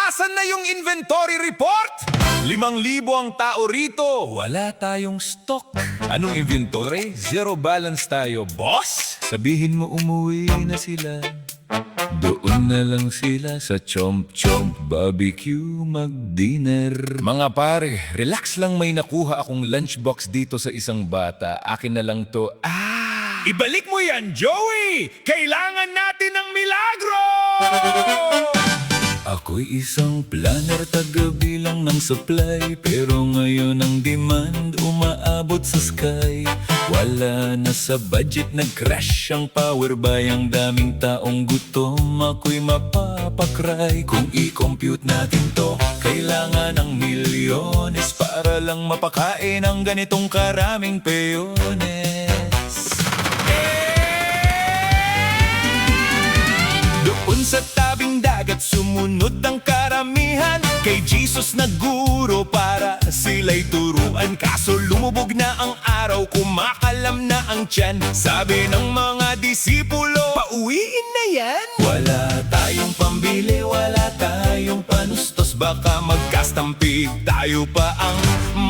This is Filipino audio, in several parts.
Asan na yung inventory report? 5,000 ang tao rito. Wala tayong stock. Anong inventory? Zero balance tayo, boss. Sabihin mo umuwi na sila. Doon na lang sila sa Chomp Chomp Barbecue mag-dinner. Mga pare, relax lang, may nakuha akong lunchbox dito sa isang bata. Akin na lang to. Ibalik mo yan, Joey! Kailangan natin ng milagro! Ako'y isang planner, taga-bilang ng supply. Pero ngayon ang demand umaabot sa sky. Wala na sa budget, nag-crash ang power buy. Ang daming taong gutom, ako'y mapapakry. Kung i-compute natin to, kailangan ng milyones para lang mapakain ang ganitong karaming peyones. Doon sa tabing dagat, sumunod ang karamihan. Kay Jesus naguro para sila'y turuan. Kaso lumubog na ang araw, kumakalam na ang tiyan. Sabi ng mga disipulo, pauwiin na yan. Wala tayong pambili, wala tayong panustos. Baka magkastampid, tayo pa ang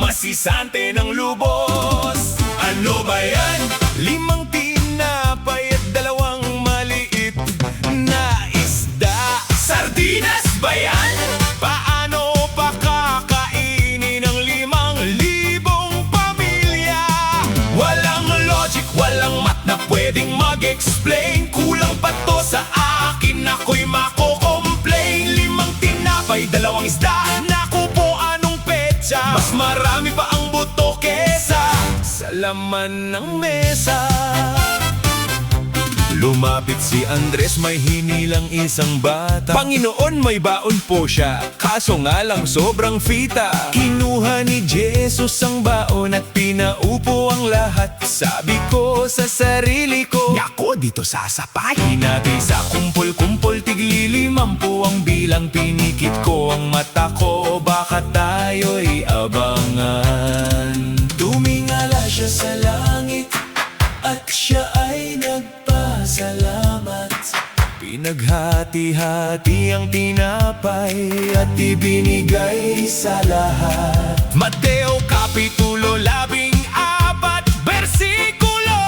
masisante ng lubos. Ano ba yan? 5 tinapay at 2 maliit na isda. Sardinas ba yan? Paano pa kakainin ng 5,000 pamilya? Walang logic, walang mat na pwedeng mag-explain. Kulang pa to sa akin, ako'y mako-complain. 5 tinapay, 2 isda. Naku po, anong petsa? Mas marami pa ang buto kesa sa laman ng mesa. Lumapit si Andres, may hinilang isang bata. Panginoon, may baon po siya, kaso nga lang sobrang fita. Kinuha ni Jesus ang baon at pinaupo ang lahat. Sabi ko sa sarili ko, ako dito sasapahin natin sa kumpol-kumpol. Tigli-5 ang bilang, pinikit ko ang mata ko. Baka tayo'y abangan. Tumingala siya sa langit at siya ay nagpasalamat. Pinaghati-hati ang tinapay at ibinigay sa lahat. Mateo Kapitulo 14, versikulo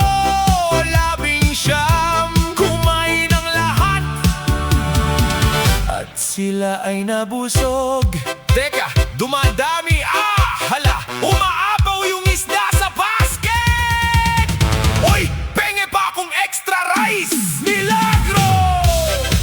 19. Kumain ang lahat at sila ay nabusog. Teka, dumadami. Hala, umaapaw yung isda sa basket! Oy, penge pa akong extra rice! Milagro!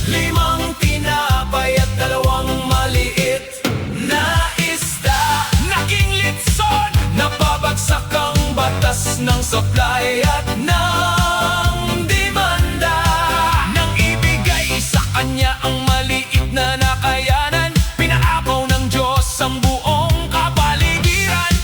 5 tinapay at 2 maliit na isda. Naging litson! Napabagsak ang batas ng supply at ng demanda. Nang ibigay sa kanya ang maliit na nakayanan, pinaapaw ng Diyos ang buong kapaligiran.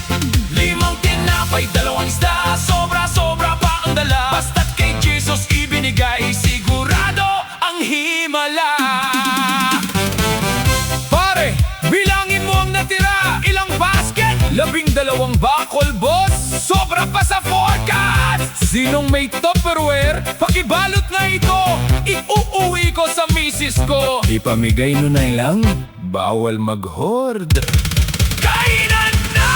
5 tinapay, 2 isda, sobra-sobra pa ang dala. Basta't kay Jesus ibinigay, sigurado ang himala. Pare, bilangin mo ang natira. Ilang basket? 12 bakol, boss. Sobra pa sa forecast. Sinong may Tupperware? Pakibalot na ito. Iuuwi ko sa misis ko. Ipamigay no na lang. Bawal mag-hoard. Kainan na!